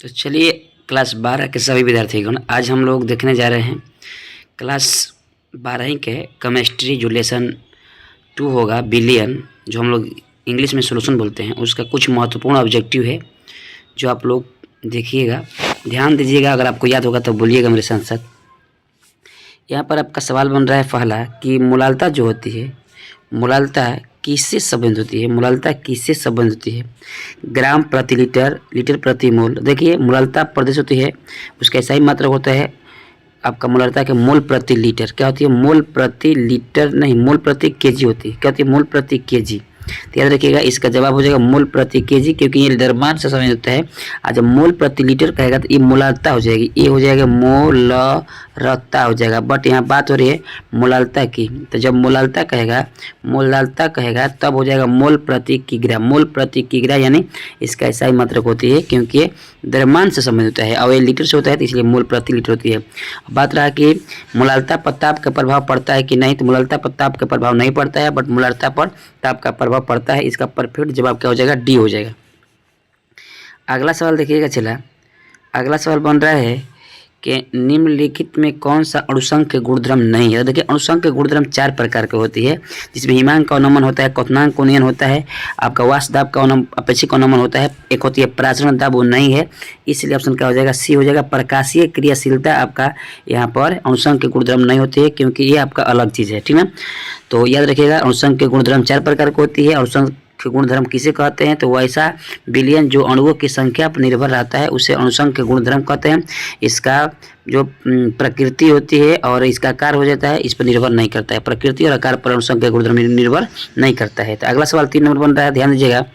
तो चलिए क्लास 12 के सभी विद्यार्थीगण, आज हम लोग देखने जा रहे हैं क्लास 12 के केमिस्ट्री जो लेसन 2 होगा बिलियन, जो हम लोग इंग्लिश में सॉल्यूशन बोलते हैं, उसका कुछ महत्वपूर्ण ऑब्जेक्टिव है जो आप लोग देखिएगा, ध्यान दीजिएगा। अगर आपको याद होगा तो बोलिएगा मेरे साथ साथ। यहाँ पर आपका सवाल बन रहा है पहला कि मोलालता जो होती है, मोलालता किससे संबंधित होती है? मोलालता किससे संबंधित होती है? ग्राम प्रति लीटर, लीटर प्रति मोल। देखिए मोलालता प्रदेश होती है, उसका ऐसा ही मात्रक होता है आपका मोलालता के मोल प्रति लीटर। क्या होती है? मोल प्रति लीटर नहीं, मोल प्रति केजी होती है। क्या होती है? मोल प्रति केजी। तो याद रखिएगा, इसका जवाब हो जाएगा मोल प्रति केजी, क्योंकि ये द्रव्यमान से संबंधित होता है। आज जब मोल प्रति लीटर कहेगा तो ये मोलालता हो जाएगी, ये हो जाएगा मोलालता हो जाएगा। बट यहाँ बात हो रही है मोलालता की, तो जब मोलालता कहेगा तब हो जाएगा मोल प्रति किग्रा। मोल प्रति किग्रा यानी इसका ऐसा ही मात्रक होती है, क्योंकि ये द्रव्यमान से संबंधित होता है और ये लीटर से होता है, तो इसलिए मोल प्रति लीटर होती है। बात रहा कि मोलालता पर ताप का प्रभाव पड़ता है कि नहीं, तो मोलालता पर ताप का प्रभाव नहीं पड़ता है, बट मोलालता पर ताप का प्रभाव पड़ता है। इसका परफेक्ट जवाब क्या हो जाएगा? डी हो जाएगा। अगला सवाल देखिएगा। चला अगला सवाल बन रहा है कि निम्नलिखित में कौन सा अणुसंघ के गुणधर्म नहीं है? देखिए अणुसंघ के गुणधर्म 4 प्रकार के होती है, जिसमें हिमांक का अवनमन होता है, क्वथनांक उन्नयन होता है, आपका वाष्प दाब का अपेक्षिक अवनमन होता है, एक होती है परासरण दाब, वो नहीं है, इसलिए ऑप्शन क्या हो जाएगा? सी हो जाएगा। प्रकाशीय क्रियाशीलता आपका यहाँ पर अणुसंघ के गुणधर्म नहीं होती है, क्योंकि ये आपका अलग चीज़ है। ठीक है, तो याद रखिएगा अणुसंघ के गुणधर्म 4 प्रकार की होती है। अणुसंघ के गुणधर्म किसे कहते हैं? तो वैसा विलयन जो अणुओं की संख्या पर निर्भर रहता है उसे अणुसंघ के गुणधर्म कहते हैं। इसका जो प्रकृति होती है और इसका आकार हो जाता है, इस पर निर्भर नहीं करता है। प्रकृति और आकार पर अणुसंघ के गुणधर्म निर्भर नहीं करता है। तो अगला सवाल 3 नंबर बन रहा है, ध्यान दीजिएगा।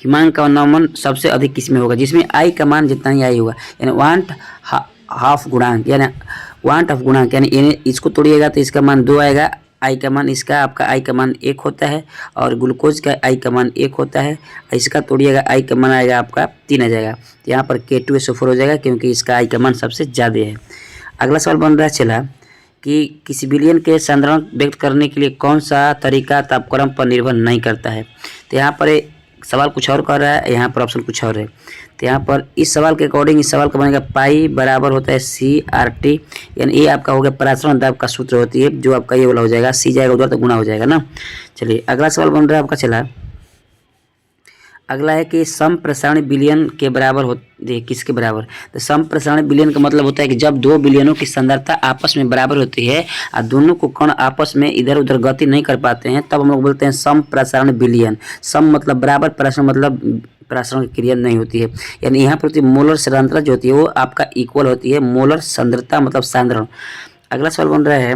हिमांक का अवनमन सबसे अधिक किसमें होगा? जिसमें आई का मान जितना ही आई होगा, यानी वांट हाफ गुणांक, यानी वांट ऑफ गुणांक, यानी इसको तोड़िएगा तो इसका मान 2 आएगा। आई का मान, इसका आपका आई का मान 1 होता है, और ग्लूकोज का आई का मान 1 होता है। इसका तोड़िएगा, आई का मान आएगा आपका 3 आ जाएगा। तो यहाँ पर K2SO4 हो जाएगा, क्योंकि इसका आई का मान सबसे ज़्यादा है। अगला सवाल बन रहा है चला कि किसी विलयन के सांद्रण व्यक्त करने के लिए कौन सा तरीका तापक्रम पर निर्भर नहीं करता है? तो यहाँ पर सवाल कुछ और कर रहा है, यहाँ पर ऑप्शन कुछ और है। तो यहाँ पर इस सवाल के अकॉर्डिंग इस सवाल का बनेगा पाई बराबर होता है CRT, यानी ये आपका हो गया परासरण दाब का सूत्र होती है, जो आपका ये वाला हो जाएगा, सी जाएगा उधर तो गुना हो जाएगा ना। चलिए अगला सवाल बन रहा है आपका। चला अगला है कि समप्रसारण विलयन के बराबर होती है, किसके बराबर? तो समप्रसारण विलयन का मतलब होता है कि जब 2 विलयनों की सांद्रता आपस में बराबर होती है और दोनों को कण आपस में इधर उधर गति नहीं कर पाते हैं, तब हम लोग बोलते हैं समप्रसारण विलयन। सम मतलब बराबर, प्रसारण मतलब प्रसारण की क्रिया नहीं होती है, यानी यहाँ पर मोलर सांद्रता जो होती है वो आपका इक्वल होती है। मोलर सांद्रता मतलब सांद्रण। अगला सवाल बन रहा है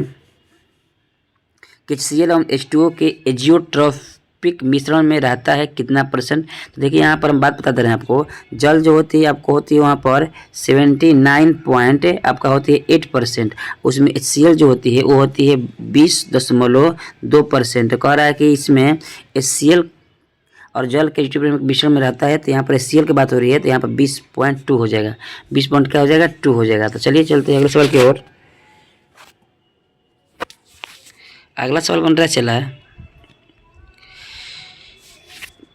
कि Cl एवं H2O के एजियोट्रॉपिक मिश्रण में रहता है कितना %? तो देखिए यहाँ पर हम बात बता दे रहे हैं आपको, जल जो होती है आपको होती है वहाँ पर 79 पॉइंट आपका होती है 8%, उसमें HCl जो होती है वो होती है 20.2%। कह रहा है कि इसमें HCl और जल के एजियोट्रॉपिक मिश्रण में रहता है, तो यहाँ पर HCl की बात हो रही है, तो यहाँ पर 20.2 हो जाएगा। 20 पॉइंट क्या हो जाएगा? 2 हो जाएगा। तो चलिए चलते हैं अगले सवाल की ओर। अगला सवाल बन रहा है चला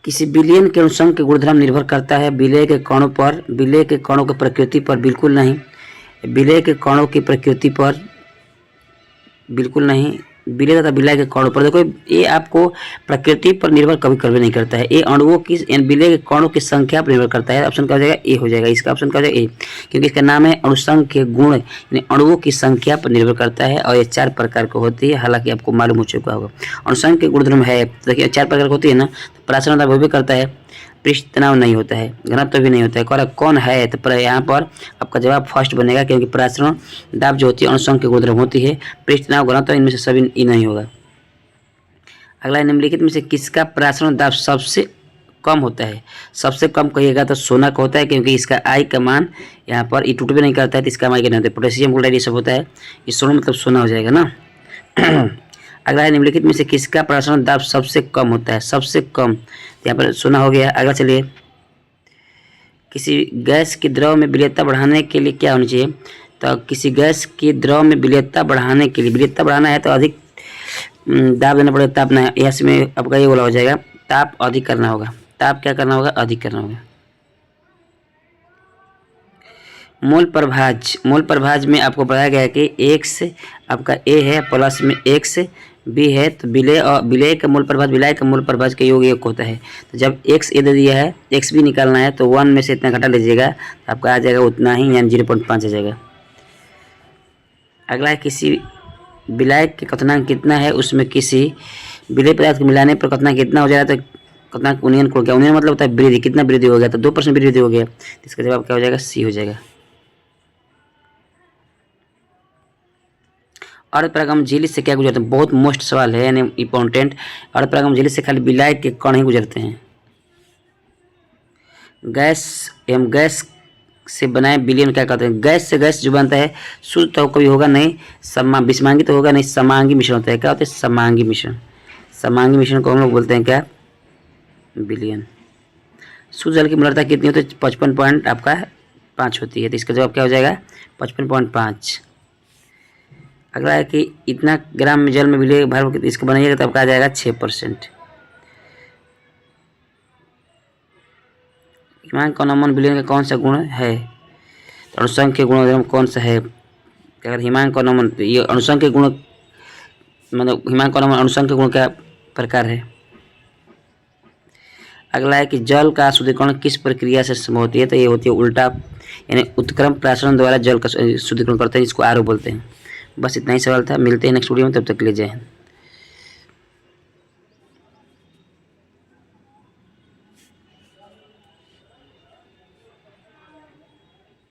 किसी विलयन के अणुसंघ के गुणधर्म निर्भर करता है विलय के कणों पर, विलय के कणों की प्रकृति पर बिल्कुल नहीं, विलय के कणों की प्रकृति पर बिल्कुल नहीं, विलय तथा विलय के कणों पर। देखो ये आपको प्रकृति पर निर्भर कभी नहीं करता है, ये अणुओं की विलय के कणों की संख्या पर निर्भर करता है। ऑप्शन क्या हो जाएगा? ए हो जाएगा। इसका ऑप्शन क्या हो जाएगा? ए, क्योंकि इसका नाम है अणुसंघ के गुण, यानी अणुओं की संख्या पर निर्भर करता है, और ये 4 प्रकार की होती है, हालांकि आपको मालूम हो चुका होगा। अणुसंघ के गुणधर्म है, देखिए 4 प्रकार की होती है ना, तो परासरण दाब भी करता है, पृष्ठ तनाव नहीं होता है, घनत्व भी नहीं होता है। कौन है? तो यहाँ पर आपका जवाब फर्स्ट बनेगा, क्योंकि परासरण दाब जो होती है अणुसंघ के गुणधर्म होती है, पृष्ठ तनाव, घनत्व, इनमें से सभी ही नहीं होगा। अगला निम्नलिखित में से किसका परासरण दाब सबसे कम होता है? सबसे कम कहिएगा तो सोना का होता है, क्योंकि इसका आई का मान यहाँ पर ये टूट भी नहीं करता है, तो इसका आई का नहीं होता है। पोटेशियम क्लोराइड ये सब होता है, ये सोना मतलब सोना हो जाएगा ना। अगला है निम्नलिखित में से किसका परासरण दाब सबसे कम होता है? सबसे कम, यहाँ पर सोना हो गया। अगला चलिए, किसी गैस की द्रव में विलेयता बढ़ाने के लिए क्या होनी चाहिए? तो किसी गैस की द्रव में विलेयता बढ़ाने के लिए, विलेयता बढ़ाना है तो अधिक दाब देना पड़ेगा, ताप ना, इसमें आपका ये बोला हो जाएगा, ताप अधिक करना होगा। ताप क्या करना होगा? अधिक करना होगा। मूल प्रभाज में आपको बताया गया है कि x आपका a है प्लस में x b है, तो विलय का मूल प्रभाज का योग 1 होता है। तो जब x a दे दिया है, x b निकालना है तो 1 में से इतना घटा लीजिएगा तो आपका आ जाएगा उतना ही, यानी 0.5 आ जाएगा। अगला है किसी विलायक के क्वथनांक कितना है, उसमें किसी विलेय पदार्थ को मिलाने पर क्वथनांक कितना हो जाएगा, तो क्वथनांक उन्नयन को क्या, उन्नयन मतलब होता है वृद्धि, कितना वृद्धि हो गया, तो 2% वृद्धि हो गया, तो इसका जवाब क्या हो जाएगा, सी हो जाएगा। अर्धपरागम झिल्ली से क्या गुजरते हैं, बहुत मोस्ट सवाल है, यानी इंपॉर्टेंट। अर्धपरागम झिल्ली से खाली विलायक के कण ही गुजरते हैं। गैस से बनाए विलयन क्या कहते हैं, गैस से गैस जो बनता है शुद्ध तो कभी होगा नहीं, विषमांगी तो होगा नहीं, समांगी मिश्रण होता है। क्या होता है, समांगी मिश्रण को हम लोग बोलते हैं क्या, विलयन। शुद्ध जल की मृदुता कितनी होती है, 55.5 होती है, तो इसका जवाब क्या हो जाएगा, 55.5। अगला है कि इतना ग्राम में जल में विलय भार इसको बनाइएगा तो आपका आ जाएगा 6%। हिमांक का नमन विलयन का कौन सा गुण है, तो अणुसंख्य गुण कौन सा है, अगर हिमांक का नमन, ये अणुसंख्य गुण मतलब हिमांक का नमन अणुसंख्य गुण का प्रकार है। अगला है कि जल का शुद्धिकरण किस प्रक्रिया से संभव होती है, तो ये होती है उल्टा, यानी उत्क्रम प्राशन द्वारा जल का शुद्धिकरण करते हैं, इसको आरओ बोलते हैं। बस इतना ही सवाल था, मिलते हैं नेक्स्ट वीडियो में, तब तक के लिए जय हिंद।